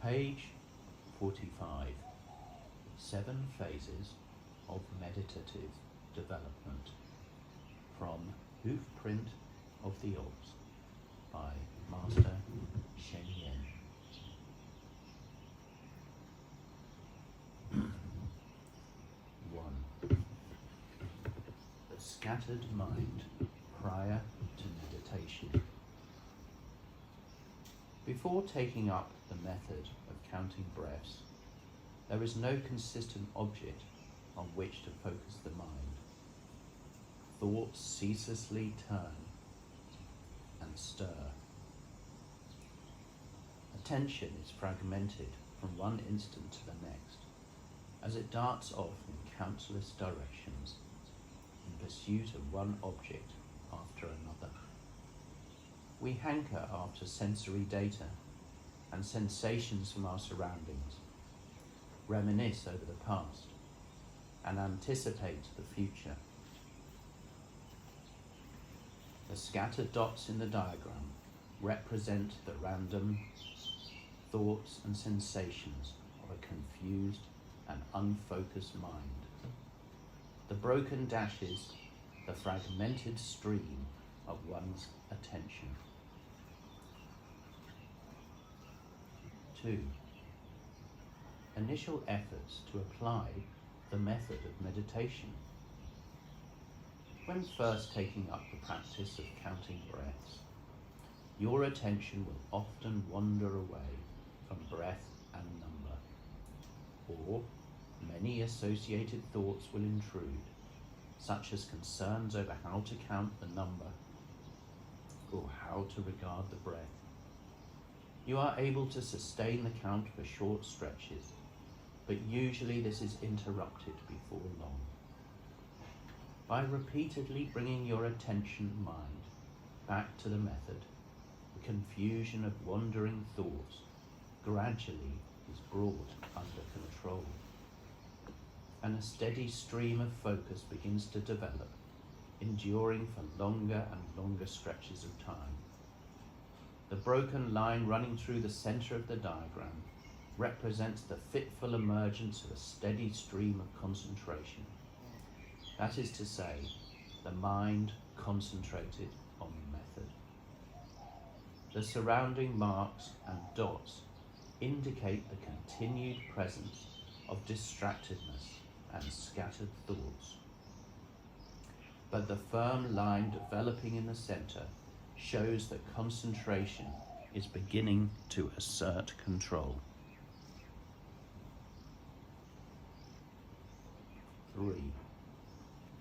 Page 45. 7 Phases of Meditative Development from Hoof Print of the Orbs by Master Sheng-Yen. 1. The scattered mind prior to meditation. Before taking up the method of counting breaths, there is no consistent object on which to focus the mind. Thoughts ceaselessly turn and stir. Attention is fragmented from one instant to the next, as it darts off in countless directions in pursuit of one object after another. We hanker after sensory data and sensations from our surroundings, reminisce over the past, and anticipate the future. The scattered dots in the diagram represent the random thoughts and sensations of a confused and unfocused mind. The broken dashes, the fragmented stream of one's attention. 2. Initial efforts to apply the method of meditation. When first taking up the practice of counting breaths, your attention will often wander away from breath and number, or many associated thoughts will intrude, such as concerns over how to count the number or how to regard the breath. You are able to sustain the count for short stretches, but usually this is interrupted before long. By repeatedly bringing your attention mind back to the method, the confusion of wandering thoughts gradually is brought under control, and a steady stream of focus begins to develop, enduring for longer and longer stretches of time. The broken line running through the center of the diagram represents the fitful emergence of a steady stream of concentration. That is to say, the mind concentrated on the method. The surrounding marks and dots indicate the continued presence of distractedness and scattered thoughts. But the firm line developing in the center shows that concentration is beginning to assert control. 3.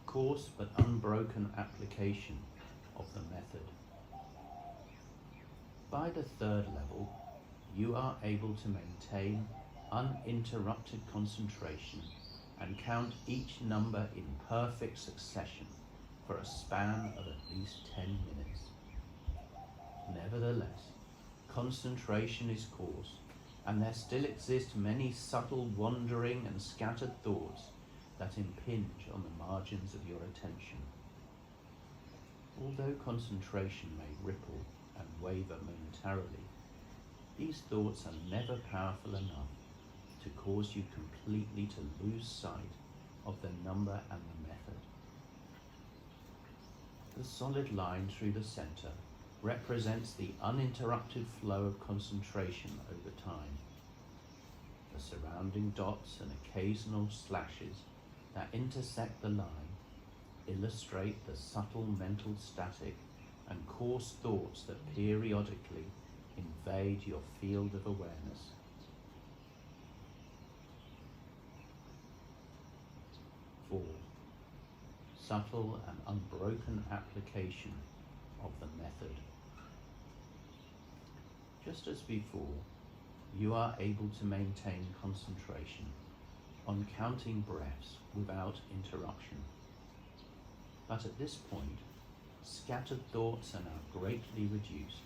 Coarse but unbroken application of the method. By the 3rd level, you are able to maintain uninterrupted concentration and count each number in perfect succession for a span of at least 10 minutes. Nevertheless, concentration is coarse, and there still exist many subtle wandering and scattered thoughts that impinge on the margins of your attention. Although concentration may ripple and waver momentarily, these thoughts are never powerful enough to cause you completely to lose sight of the number and the method. The solid line through the center represents the uninterrupted flow of concentration over time. The surrounding dots and occasional slashes that intersect the line illustrate the subtle mental static and coarse thoughts that periodically invade your field of awareness. 4. Subtle and unbroken application of the method. Just as before, you are able to maintain concentration on counting breaths without interruption. But at this point, scattered thoughts are now greatly reduced.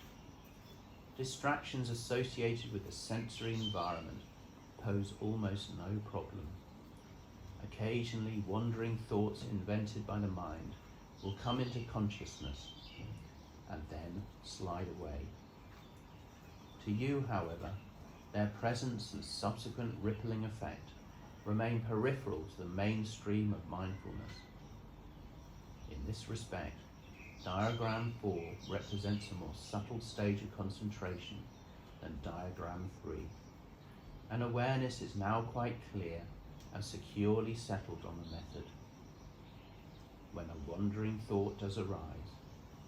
Distractions associated with the sensory environment pose almost no problem. Occasionally, wandering thoughts invented by the mind will come into consciousness and then slide away. To you, however, their presence and subsequent rippling effect remain peripheral to the mainstream of mindfulness. In this respect, Diagram 4 represents a more subtle stage of concentration than Diagram 3, and awareness is now quite clear and securely settled on the method. When a wandering thought does arise,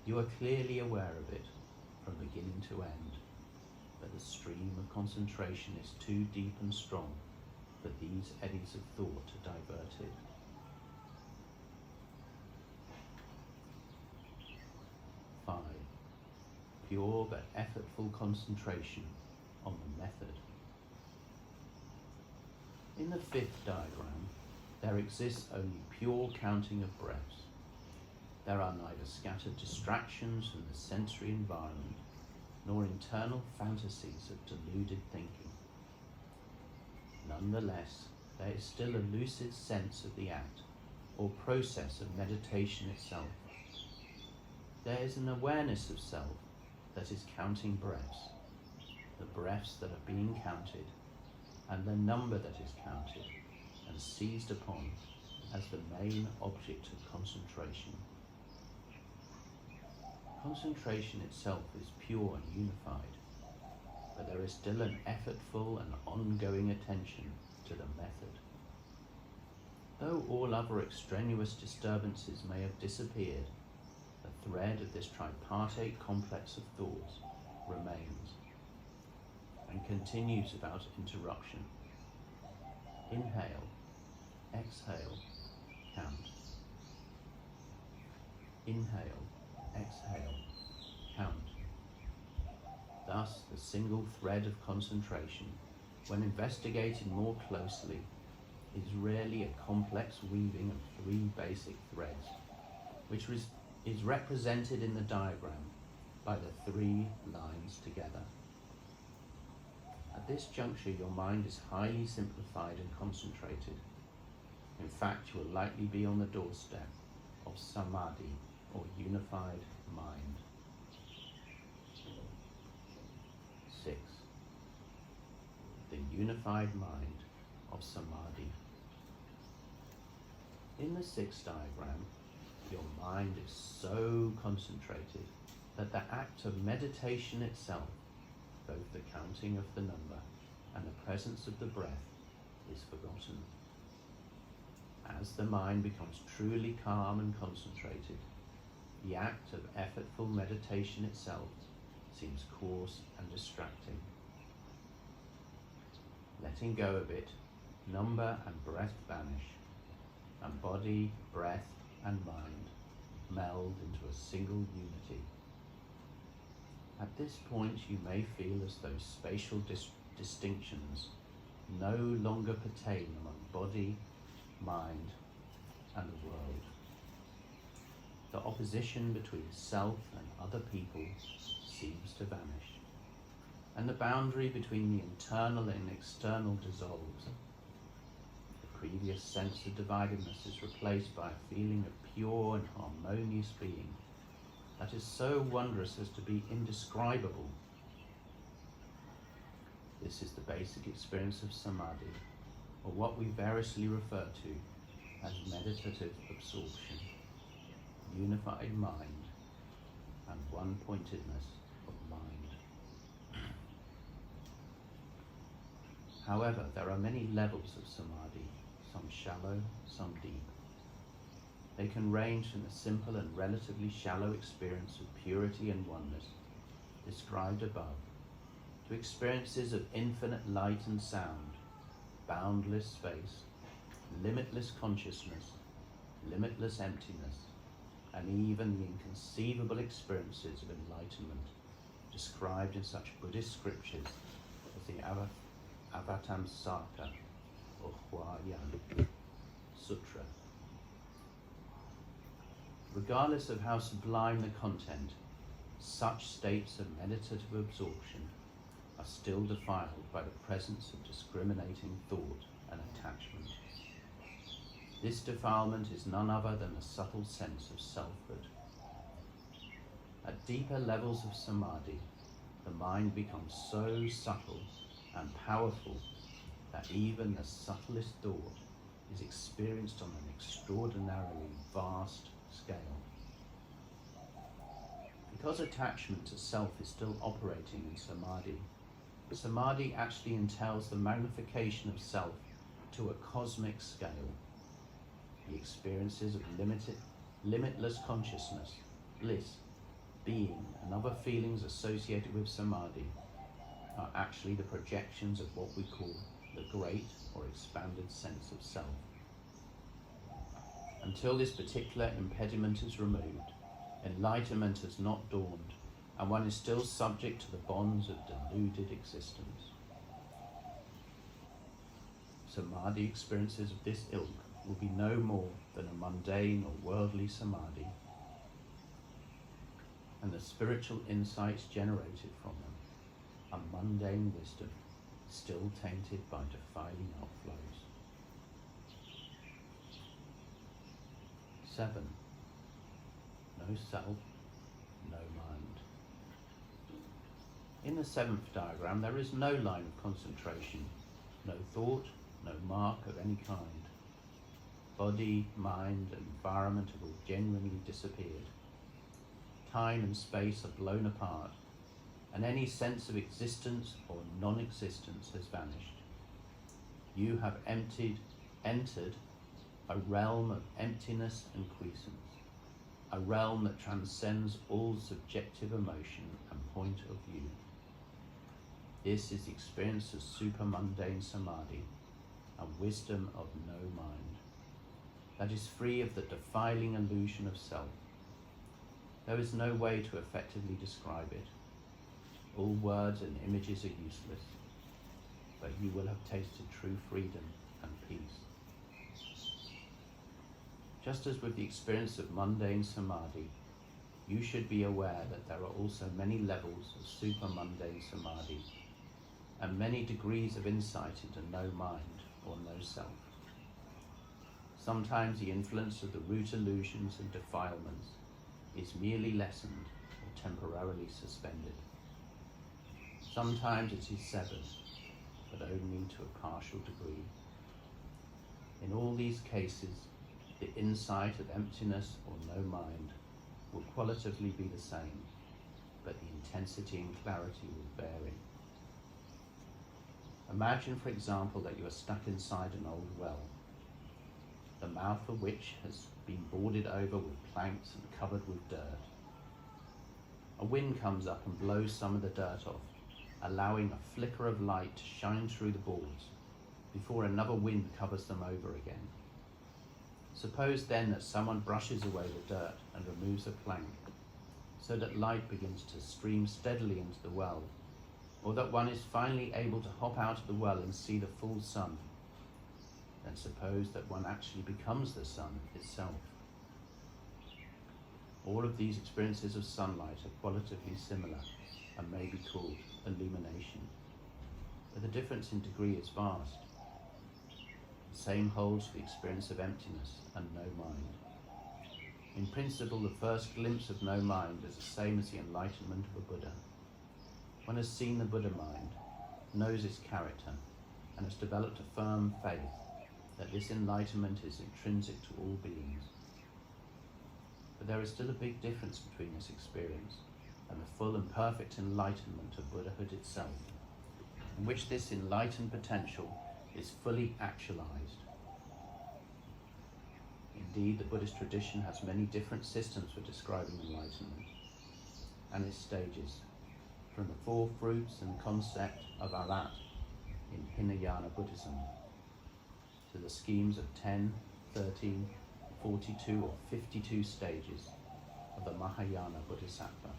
you are clearly aware of it from beginning to end, but the stream of concentration is too deep and strong for these eddies of thought to divert it. 5. Pure but effortful concentration on the method. In the 5th diagram, there exists only pure counting of breaths. There are neither scattered distractions from the sensory environment, nor internal fantasies of deluded thinking. Nonetheless, there is still a lucid sense of the act, or process of meditation itself. There is an awareness of self that is counting breaths, the breaths that are being counted, and the number that is counted and seized upon as the main object of concentration. Concentration itself is pure and unified, but there is still an effortful and ongoing attention to the method. Though all other extraneous disturbances may have disappeared, the thread of this tripartite complex of thoughts remains and continues without interruption. Inhale, exhale, count. Inhale, exhale, count. Thus, the single thread of concentration, when investigated more closely, is really a complex weaving of 3 basic threads, which is represented in the diagram by the 3 lines together. At this juncture, your mind is highly simplified and concentrated. In fact, you will likely be on the doorstep of samadhi, or unified mind. 6. The unified mind of samadhi. In the 6th diagram, your mind is so concentrated that the act of meditation itself, both the counting of the number and the presence of the breath, is forgotten. As the mind becomes truly calm and concentrated, the act of effortful meditation itself seems coarse and distracting. Letting go of it, number and breath vanish, and body, breath, and mind meld into a single unity. At this point, you may feel as though spatial distinctions no longer pertain among body, mind, and the world. The opposition between self and other people seems to vanish, and the boundary between the internal and external dissolves. The previous sense of dividedness is replaced by a feeling of pure and harmonious being that is so wondrous as to be indescribable. This is the basic experience of samadhi, or what we variously refer to as meditative absorption, unified mind, and one-pointedness of mind. However, there are many levels of samadhi, some shallow, some deep. They can range from the simple and relatively shallow experience of purity and oneness, described above, to experiences of infinite light and sound, boundless space, limitless consciousness, limitless emptiness, and even the inconceivable experiences of enlightenment, described in such Buddhist scriptures as the Avatamsaka, or Huayan Sutra. Regardless of how sublime the content, such states of meditative absorption are still defiled by the presence of discriminating thought and attachment. This defilement is none other than a subtle sense of selfhood. At deeper levels of samadhi, the mind becomes so subtle and powerful that even the subtlest thought is experienced on an extraordinarily vast scale. Because attachment to self is still operating in samadhi, samadhi actually entails the magnification of self to a cosmic scale. The experiences of limitless consciousness, bliss, being, and other feelings associated with samadhi are actually the projections of what we call the great or expanded sense of self. Until this particular impediment is removed, enlightenment has not dawned, and one is still subject to the bonds of deluded existence. Samadhi experiences of this ilk will be no more than a mundane or worldly samadhi, and the spiritual insights generated from them are mundane wisdom, still tainted by defiling outflows. 7. No self, no mind. In the 7th diagram, there is no line of concentration, no thought, no mark of any kind. Body, mind, and environment have all genuinely disappeared. Time and space are blown apart, and any sense of existence or non-existence has vanished. You have entered a realm of emptiness and quiescence, a realm that transcends all subjective emotion and point of view. This is the experience of supermundane samadhi, a wisdom of no mind, that is free of the defiling illusion of self. There is no way to effectively describe it. All words and images are useless, but you will have tasted true freedom and peace. Just as with the experience of mundane samadhi, you should be aware that there are also many levels of supermundane samadhi and many degrees of insight into no mind or no self. Sometimes the influence of the root illusions and defilements is merely lessened or temporarily suspended. Sometimes it is severed, but only to a partial degree. In all these cases, the insight of emptiness or no mind will qualitatively be the same, but the intensity and clarity will vary. Imagine, for example, that you are stuck inside an old well, the mouth of which has been boarded over with planks and covered with dirt. A wind comes up and blows some of the dirt off, allowing a flicker of light to shine through the boards before another wind covers them over again. Suppose then that someone brushes away the dirt and removes a plank, so that light begins to stream steadily into the well, or that one is finally able to hop out of the well and see the full sun. Then suppose that one actually becomes the sun itself. All of these experiences of sunlight are qualitatively similar and may be called illumination, but the difference in degree is vast. The same holds for the experience of emptiness and no mind. In principle, the first glimpse of no mind is the same as the enlightenment of a Buddha. One has seen the Buddha mind, knows its character, and has developed a firm faith that this enlightenment is intrinsic to all beings. But there is still a big difference between this experience and the full and perfect enlightenment of Buddhahood itself, in which this enlightened potential is fully actualized. Indeed, the Buddhist tradition has many different systems for describing enlightenment and its stages, from the four fruits and concept of Arhat in Hinayana Buddhism, to the schemes of 10, 13, 42 or 52 stages of the Mahayana Bodhisattva.